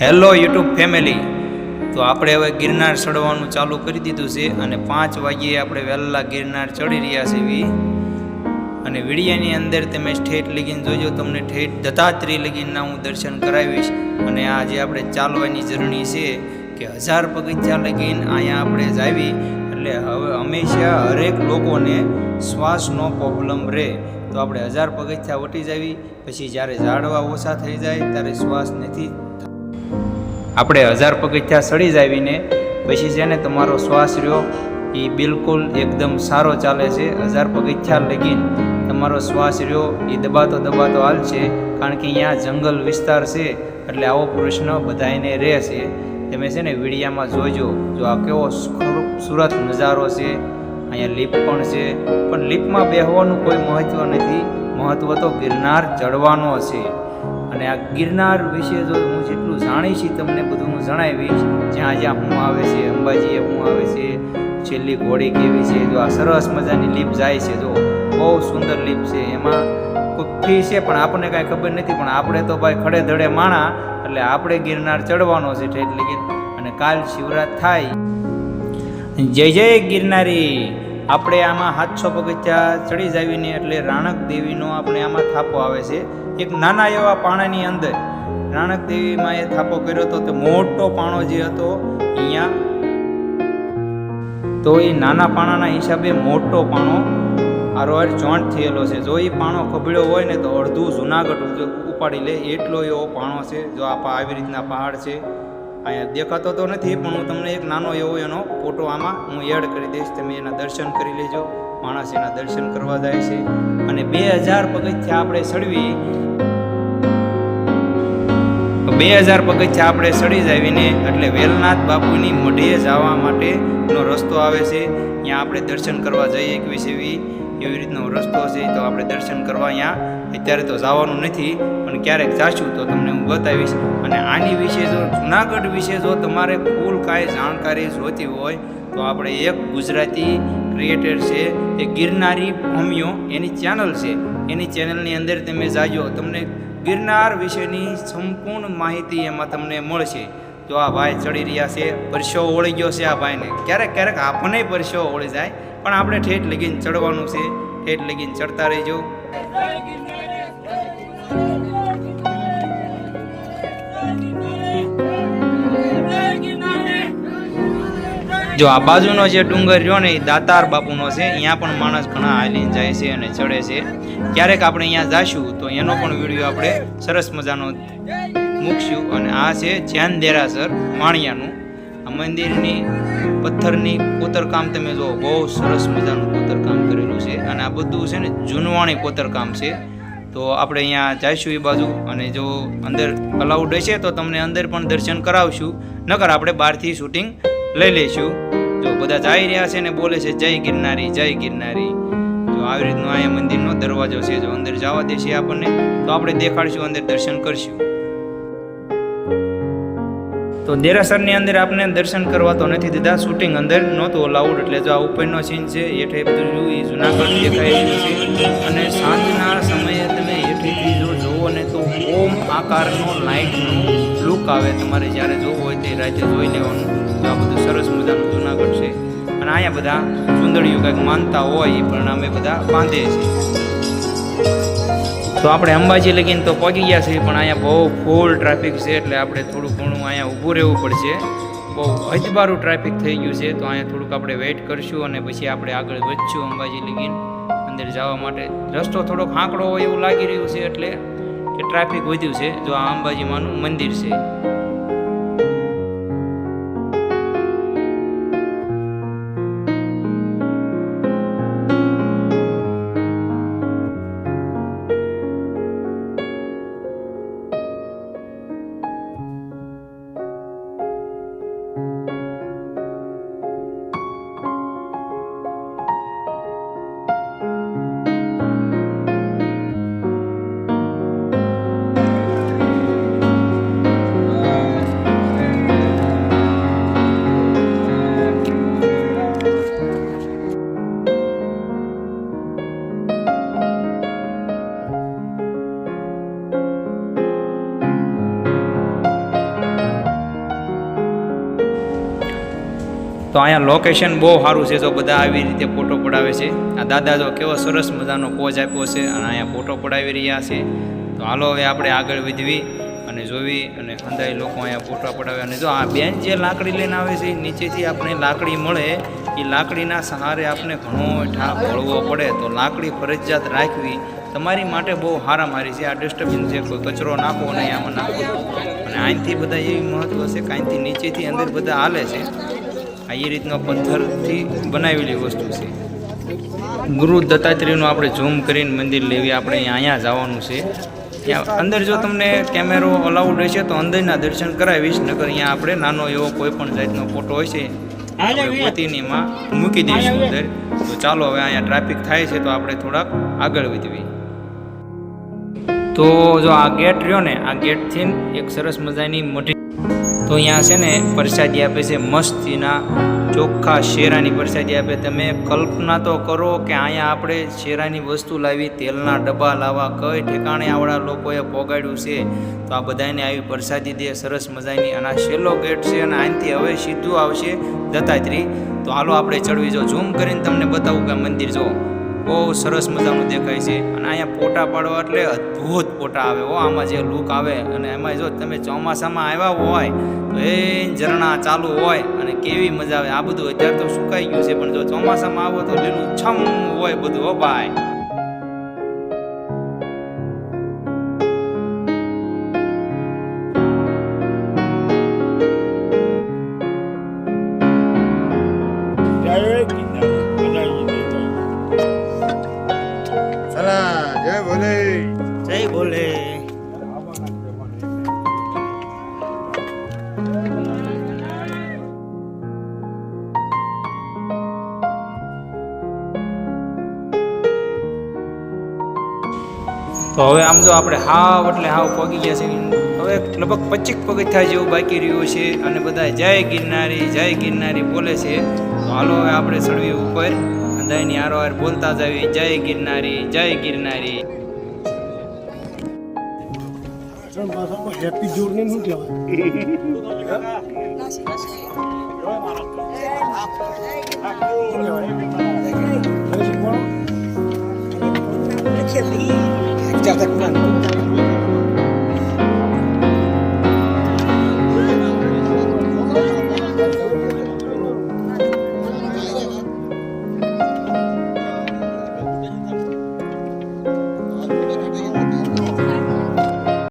Hello YouTube family, તો આપણે હવે ગિરનાર ચડવાનું ચાલુ કરી દીધું છે અને 5 વાગ્યે આપણે વહેલા ગિરનાર ચડી રહ્યા છીએ. અને વિડીયાની અંદર તમે ઠેઠ લગીને જોજો, તમને ઠેઠ દત્તાત્રેય લગીનના હું દર્શન કરાવીશ. અને આ જે આપણે ચાલવાની જર્ની છે કે 1000 પગથિયા લગીને અહીંયા આપણે જાવી, એટલે હવે હંમેશા હરેક લોકોને શ્વાસનો પ્રોબ્લેમ રહે, તો આપણે 1000 પગથિયા વટી જાવી. પછી જ્યારે ઝાડવા ઓછા થઈ જાય ત્યારે શ્વાસ નથી. આપણે 1000 પગથિયા ચડી જાવીને પછી છે ને તમારો શ્વાસ રહ્યો એ બિલકુલ એકદમ સારો ચાલે છે. 1000 પગથિયા લગીને તમારો શ્વાસ રહ્યો એ દબાતો હાલશે, કારણ કે અહીંયા જંગલ વિસ્તાર છે, એટલે આવો પ્રશ્ન બધાને રહે છે. તમે છે ને વિડીયામાં જોજો, જો આ કેવો સુરત નજારો છે. અહીંયા લીપ પણ છે, પણ લીપમાં બેસવાનું કોઈ મહત્વ નથી, મહત્વ તો ગિરનાર ચડવાનો છે. અને આ ગિરનાર વિશે જો હું જેટલું જાણીશ તમને બધું હું જણાવીશ. જ્યાં જ્યાં હું આવે છે, અંબાજીએ હું આવે છે, છેલ્લી ઘોડી કેવી છે. જો આ સરસ મજાની લીપ જાય છે, જો બહુ સુંદર લીપ છે. એમાં કોઈ ફી છે પણ આપણને કાંઈ ખબર નથી, પણ આપણે તો ભાઈ ખડે ધડે માણા, એટલે આપણે ગિરનાર ચડવાનો છે ઠેઠ લગીને. અને કાલ શિવરાત થાય. જય જય ગિરનારી. આપણે આમાં 700 પગથિયા ચડી જાવીને એટલે રાણક દેવીનો આપણે આમાં થાપો આવે છે. એક નાના એવા પાણાની અંદર રાણક દેવીમાં એ થાપો કર્યો હતો. તો મોટો પાણો જે હતો અહીંયા, તો એ નાના પાણાના હિસાબે મોટો પાણો આરોહાર જોઈન્ટ થયેલો છે. જો એ પાણો ખબડ્યો હોય ને તો અડધું જુનાગઢ ઉપાડી લે, એટલો એવો પાણો છે. જો આવી રીતના પહાડ છે, અહીંયા દેખાતો તો નથી, પણ હું તમને એક નાનો એવો એનો ફોટો આમાં હું એડ કરી દઈશ. તમે એના દર્શન કરી લેજો. માણસ એના દર્શન કરવા જાય છે. અને 2000 પગથિયા આપણે ચડવી, 2000 પગથિયા આપણે ચડી જાવીને એટલે વેલનાથ બાપુની મઢીએ જવા માટેનો રસ્તો આવે છે. ત્યાં આપણે દર્શન કરવા જઈએ એવી રીતનો રસ્તો છે. તો આપણે દર્શન કરવા અહીંયા અત્યારે તો જવાનું નથી, પણ ક્યારેક જાશું તો તમને હું બતાવીશ. અને આની વિશે જો જુનાગઢ વિશે જો તમારે ફૂલ કાંઈ જાણકારી જોતી હોય તો આપણે એક ગુજરાતી ક્રિએટર છે, એ ગિરનારી ભૂમિયો એની ચેનલ છે. એની ચેનલની અંદર તમે જાજો, તમને ગિરનાર વિશેની સંપૂર્ણ માહિતી એમાં તમને મળશે. જો આ ભાઈ ચડી રહ્યા છે, પરસેવો ઓળી ગયો છે આ ભાઈને. ક્યારેક આપણને પરસેવો ઓળી જાય, પણ આપણે ઠેઠ લગીને ચડવાનું છે. ઠેઠ લગીને ચડતા રહેજો. જો આ બાજુનો જે ડુંગર રહ્યો ને એ દાતાર બાપુનો છે. અહીંયા પણ માણસ ઘણા હાલીને જાય છે અને ચડે છે. ક્યારેક આપણે અહીંયા જાશું તો એનો પણ વિડીયો આપણે સરસ મજાનો મૂકશું. અને આ છે જૈન દેરાસર માણિયાનું. આ મંદિરની પથ્થરની કોતરકામ તમે જો, બહુ સરસ મજાનું કોતરકામ કરેલું છે. અને આ બધું છે ને જૂનવાણી કોતરકામ છે. તો આપણે અહીંયા જઈશું એ બાજુ, અને જો અંદર અલાઉડ હશે તો તમને અંદર પણ દર્શન કરાવશું, નકર આપણે બહારથી શૂટિંગ લઈ લઈશું. જો બધા જઈ રહ્યા છે ને બોલે છે જય ગિરનારી જય ગિરનારી. જો આવી રીતનો અહીંયા મંદિરનો દરવાજો છે. જો અંદર જવા દેશે આપણને તો આપણે દેખાડશું, અંદર દર્શન કરશું. તો દેરાસરની અંદર આપણે દર્શન કરવા તો નથી દીધા, શૂટિંગ અંદર નહોતું અલાઉડ. એટલે જો આ ઉપરનો સીન છે, હેઠે બધું એ જુનાગઢ દેખાઈ રહ્યું છે. અને સાંજના સમયે તમે હેઠેથી જો જોવો ને તો ઓમ આકારનો લાઇટનો લુક આવે. તમારે જ્યારે જોવું હોય તે રાતે જોઈ લેવાનું. આ બધું સરસ મજાનું જુનાગઢ છે. અને અહીંયા બધા સુંદરીઓ કંઈક માનતા હોય એ પણ અમે બધા બાંધે છે. તો આપણે અંબાજી લગીને તો પહોંચી ગયા છીએ, પણ અહીંયા બહુ ફૂલ ટ્રાફિક છે, એટલે આપણે થોડું ઘણું અહીંયા ઊભું રહેવું પડશે. બહુ હજબારું ટ્રાફિક થઈ ગયું છે. તો અહીંયા થોડુંક આપણે વેઇટ કરશું અને પછી આપણે આગળ વધશું અંબાજી લગીને અંદર જવા માટે. રસ્તો થોડોક આંકડો હોય એવું લાગી રહ્યું છે, એટલે કે ટ્રાફિક વધ્યું છે. જો આ અંબાજીમાંનું મંદિર છે. તો અહીંયા લોકેશન બહુ સારું છે, જો બધા આવી રીતે ફોટો પડાવે છે. આ દાદા જો કેવો સરસ મજાનો પોઝ આપ્યો છે અને અહીંયા ફોટો પડાવી રહ્યા છે. તો હાલો હવે આપણે આગળ વધવી અને જોવી અને અંદાજ લોકો અહીંયા ફોટો પડાવે. અને જો આ બેન જે લાકડી લઈને આવે છે, નીચેથી આપણે લાકડી મળે, એ લાકડીના સહારે આપણે ઘણો ઠાપ ભળવો પડે. તો લાકડી ફરજિયાત રાખવી તમારી માટે બહુ હારામારી છે. આ ડસ્ટબિન છે, કોઈ કચરો નાખો નહીં આમાં નાખો. અને અહીંથી બધા એવી મહત્વ છે કે અહીંથી નીચેથી અંદર બધા હાલે છે. આ એ રીતનો પથ્થરથી બનાવેલી વસ્તુ છે. ગુરુ દત્તાત્રેયનું આપણે ઝૂમ કરીને મંદિર લેવી, આપણે અહીંયા જવાનું છે. ત્યાં અંદર જો તમને કેમેરો અલાઉડ રહેશે તો અંદરના દર્શન કરાવીશ, નકર અહીંયા આપણે નાનો એવો કોઈ પણ જાતનો ફોટો હોય છે પોતીનીમાં મૂકી દઈશું અંદર. તો ચાલો હવે અહીંયા ટ્રાફિક થાય છે તો આપણે થોડાક આગળ વધવી. તો જો આ ગેટ રહ્યો ને, આ ગેટથી એક સરસ મજાની મોટી તો અહીંયા છે ને પ્રસાદી આપે છે, મસ્તીના ચોખ્ખા શેરાની પ્રસાદી આપે. તમે કલ્પના તો કરો કે અહીંયા આપણે શેરાની વસ્તુ લાવી, તેલના ડબ્બા લાવવા, કઈ ઠેકાણે આવડા લોકોએ પોગાડ્યું છે. તો આ બધાને આવી પ્રસાદી દે સરસ મજાની. અને આ છેલ્લો ગેટ છે અને અહીંથી હવે સીધું આવશે દત્તાત્રેય. તો હાલો આપણે ચડવી. જો ઝૂમ કરીને તમને બતાવું કે મંદિર જો બહુ સરસ મજાનું દેખાય છે. અને અહીંયા ફોટા પાડવા એટલે અદ્ભુત ફોટા આવે હો, આમાં જે લુક આવે. અને એમાં જો તમે ચોમાસામાં આવ્યા હોય તો એ ઝરણા ચાલુ હોય અને કેવી મજા આવે. આ બધું અત્યારે તો સુકાઈ ગયું છે, પણ જો ચોમાસામાં આવો તો લીલું છમ હોય બધું હો ભાઈ. જય ભોલે. તો હવે આમ જો આપણે હાવ એટલે હાવ પગી ગયા છે. હવે લગભગ 25 પગથિયા જેવું બાકી રહ્યું છે અને બધા જય ગિરનારી બોલે છે. તો હાલો હવે આપણે ચડવી ઉપર, અંધાઈની હારોહાર બોલતા જ આવી જય ગિરનારી. હેપી જોડને શું કહેવાય?